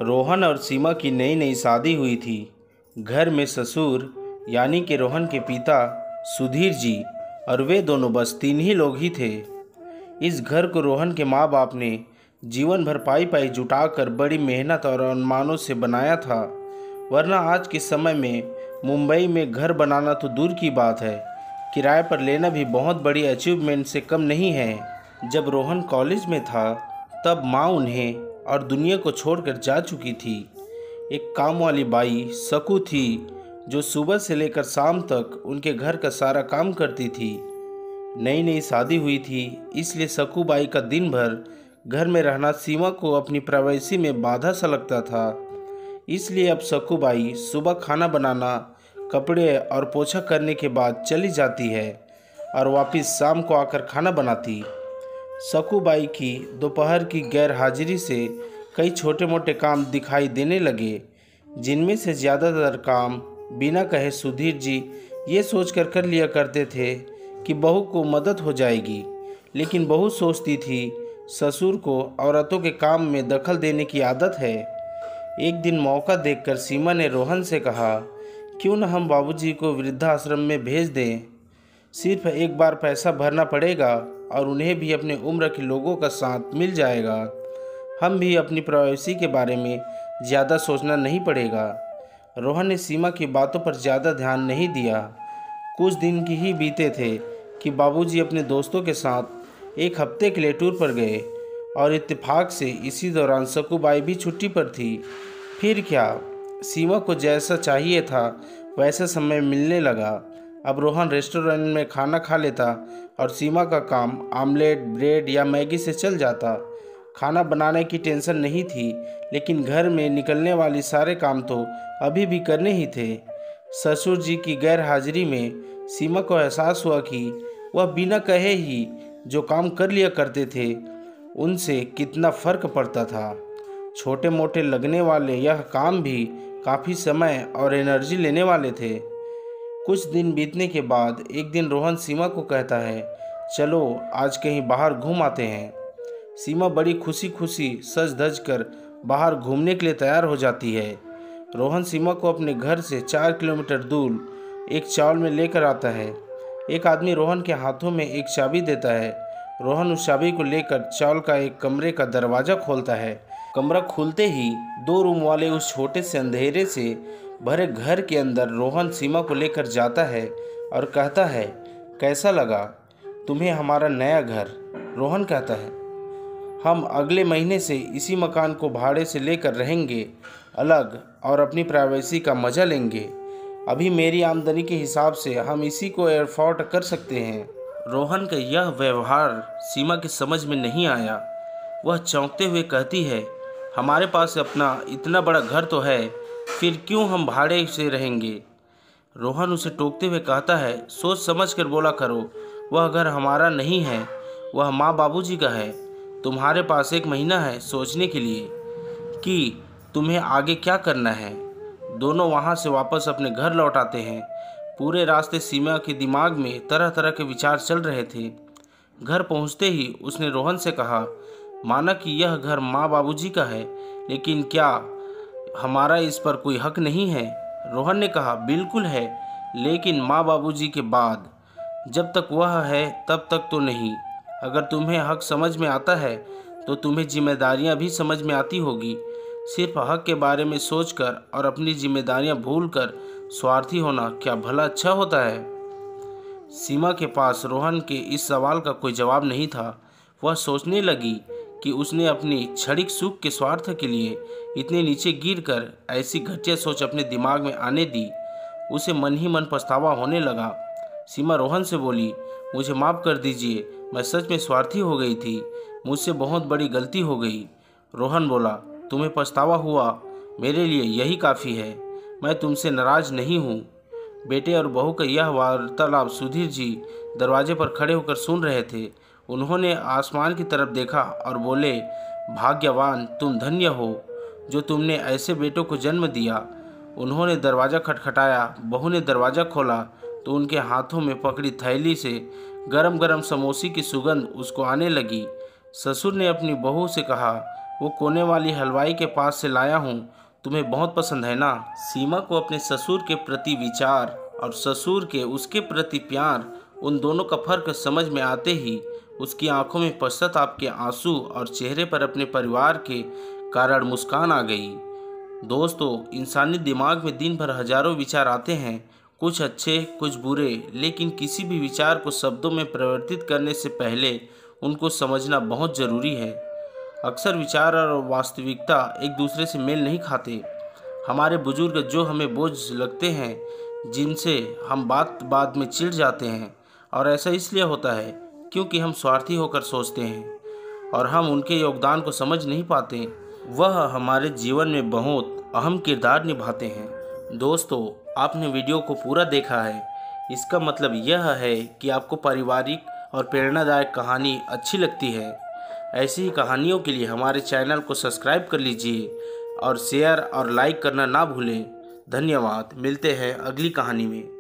रोहन और सीमा की नई नई शादी हुई थी। घर में ससुर यानी कि रोहन के पिता सुधीर जी और वे दोनों बस 3 ही लोग ही थे। इस घर को रोहन के माँ बाप ने जीवन भर पाई पाई जुटाकर बड़ी मेहनत और अनुमानों से बनाया था, वरना आज के समय में मुंबई में घर बनाना तो दूर की बात है, किराए पर लेना भी बहुत बड़ी अचीवमेंट से कम नहीं है। जब रोहन कॉलेज में था तब माँ उन्हें और दुनिया को छोड़कर जा चुकी थी। एक काम वाली बाई सकू थी जो सुबह से लेकर शाम तक उनके घर का सारा काम करती थी। नई नई शादी हुई थी, इसलिए सकू बाई का दिन भर घर में रहना सीमा को अपनी प्राइवेसी में बाधा सा लगता था। इसलिए अब सकू बाई सुबह खाना बनाना, कपड़े और पोछा करने के बाद चली जाती है और वापस शाम को आकर खाना बनाती। सकू बाई की दोपहर की गैर हाजिरी से कई छोटे मोटे काम दिखाई देने लगे, जिनमें से ज़्यादातर काम बिना कहे सुधीर जी ये सोचकर कर लिया करते थे कि बहू को मदद हो जाएगी, लेकिन बहू सोचती थी ससुर को औरतों के काम में दखल देने की आदत है। एक दिन मौका देखकर सीमा ने रोहन से कहा, क्यों न हम बाबूजी को वृद्धाश्रम में भेज दें। सिर्फ एक बार पैसा भरना पड़ेगा और उन्हें भी अपने उम्र के लोगों का साथ मिल जाएगा। हम भी अपनी प्राइवेसी के बारे में ज़्यादा सोचना नहीं पड़ेगा। रोहन ने सीमा की बातों पर ज़्यादा ध्यान नहीं दिया। कुछ दिन की ही बीते थे कि बाबूजी अपने दोस्तों के साथ एक हफ्ते के लिए टूर पर गए और इत्तेफाक से इसी दौरान सकूबाई भी छुट्टी पर थी। फिर क्या, सीमा को जैसा चाहिए था वैसा समय मिलने लगा। अब रोहन रेस्टोरेंट में खाना खा लेता और सीमा का काम आमलेट, ब्रेड या मैगी से चल जाता। खाना बनाने की टेंशन नहीं थी, लेकिन घर में निकलने वाली सारे काम तो अभी भी करने ही थे। ससुर जी की गैर हाजिरी में सीमा को एहसास हुआ कि वह बिना कहे ही जो काम कर लिया करते थे उनसे कितना फ़र्क पड़ता था। छोटे मोटे लगने वाले यह काम भी काफ़ी समय और एनर्जी लेने वाले थे। कुछ दिन बीतने के बाद एक दिन रोहन सीमा को कहता है, चलो आज कहीं बाहर घूम आते हैं। सीमा बड़ी खुशी खुशी सज धज कर बाहर घूमने के लिए तैयार हो जाती है। रोहन सीमा को अपने घर से 4 किलोमीटर दूर एक चावल में लेकर आता है। एक आदमी रोहन के हाथों में एक चाबी देता है। रोहन उस चाबी को लेकर चावल का एक कमरे का दरवाज़ा खोलता है। कमरा खुलते ही 2 रूम वाले उस छोटे से अंधेरे से भरे घर के अंदर रोहन सीमा को लेकर जाता है और कहता है, कैसा लगा तुम्हें हमारा नया घर। रोहन कहता है, हम अगले महीने से इसी मकान को भाड़े से लेकर रहेंगे अलग और अपनी प्राइवेसी का मज़ा लेंगे। अभी मेरी आमदनी के हिसाब से हम इसी को एफोर्ड कर सकते हैं। रोहन का यह व्यवहार सीमा की समझ में नहीं आया। वह चौंकते हुए कहती है, हमारे पास अपना इतना बड़ा घर तो है, फिर क्यों हम भाड़े से रहेंगे। रोहन उसे टोकते हुए कहता है, सोच समझ कर बोला करो, वह घर हमारा नहीं है, वह माँ बाबूजी का है। तुम्हारे पास 1 महीना है सोचने के लिए कि तुम्हें आगे क्या करना है। दोनों वहाँ से वापस अपने घर लौट आते हैं। पूरे रास्ते सीमा के दिमाग में तरह तरह के विचार चल रहे थे। घर पहुँचते ही उसने रोहन से कहा, माना कि यह घर माँ बाबूजी का है, लेकिन क्या हमारा इस पर कोई हक नहीं है। रोहन ने कहा, बिल्कुल है, लेकिन माँ बाबूजी के बाद जब तक वह है तब तक तो नहीं। अगर तुम्हें हक समझ में आता है तो तुम्हें जिम्मेदारियां भी समझ में आती होगी। सिर्फ हक के बारे में सोचकर और अपनी जिम्मेदारियां भूलकर स्वार्थी होना क्या भला अच्छा होता है। सीमा के पास रोहन के इस सवाल का कोई जवाब नहीं था। वह सोचने लगी कि उसने अपनी क्षणिक सुख के स्वार्थ के लिए इतने नीचे गिरकर ऐसी घटिया सोच अपने दिमाग में आने दी। उसे मन ही मन पछतावा होने लगा। सीमा रोहन से बोली, मुझे माफ़ कर दीजिए, मैं सच में स्वार्थी हो गई थी, मुझसे बहुत बड़ी गलती हो गई। रोहन बोला, तुम्हें पछतावा हुआ, मेरे लिए यही काफ़ी है, मैं तुमसे नाराज़ नहीं हूँ। बेटे और बहू का यह वार्तालाप सुधीर जी दरवाजे पर खड़े होकर सुन रहे थे। उन्होंने आसमान की तरफ देखा और बोले, भाग्यवान तुम धन्य हो जो तुमने ऐसे बेटों को जन्म दिया। उन्होंने दरवाज़ा खटखटाया। बहू ने दरवाज़ा खोला तो उनके हाथों में पकड़ी थैली से गरम गरम समोसे की सुगंध उसको आने लगी। ससुर ने अपनी बहू से कहा, वो कोने वाली हलवाई के पास से लाया हूँ, तुम्हें बहुत पसंद है ना। सीमा को अपने ससुर के प्रति विचार और ससुर के उसके प्रति प्यार, उन दोनों का फर्क समझ में आते ही उसकी आंखों में पश्चाताप के आंसू और चेहरे पर अपने परिवार के कारण मुस्कान आ गई। दोस्तों, इंसानी दिमाग में दिन भर हजारों विचार आते हैं, कुछ अच्छे कुछ बुरे, लेकिन किसी भी विचार को शब्दों में परिवर्तित करने से पहले उनको समझना बहुत ज़रूरी है। अक्सर विचार और वास्तविकता एक दूसरे से मेल नहीं खाते। हमारे बुजुर्ग जो हमें बोझ लगते हैं, जिनसे हम बात बाद में चिढ़ जाते हैं, और ऐसा इसलिए होता है क्योंकि हम स्वार्थी होकर सोचते हैं और हम उनके योगदान को समझ नहीं पाते। वह हमारे जीवन में बहुत अहम किरदार निभाते हैं। दोस्तों, आपने वीडियो को पूरा देखा है, इसका मतलब यह है कि आपको पारिवारिक और प्रेरणादायक कहानी अच्छी लगती है। ऐसी ही कहानियों के लिए हमारे चैनल को सब्सक्राइब कर लीजिए और शेयर और लाइक करना ना भूलें। धन्यवाद। मिलते हैं अगली कहानी में।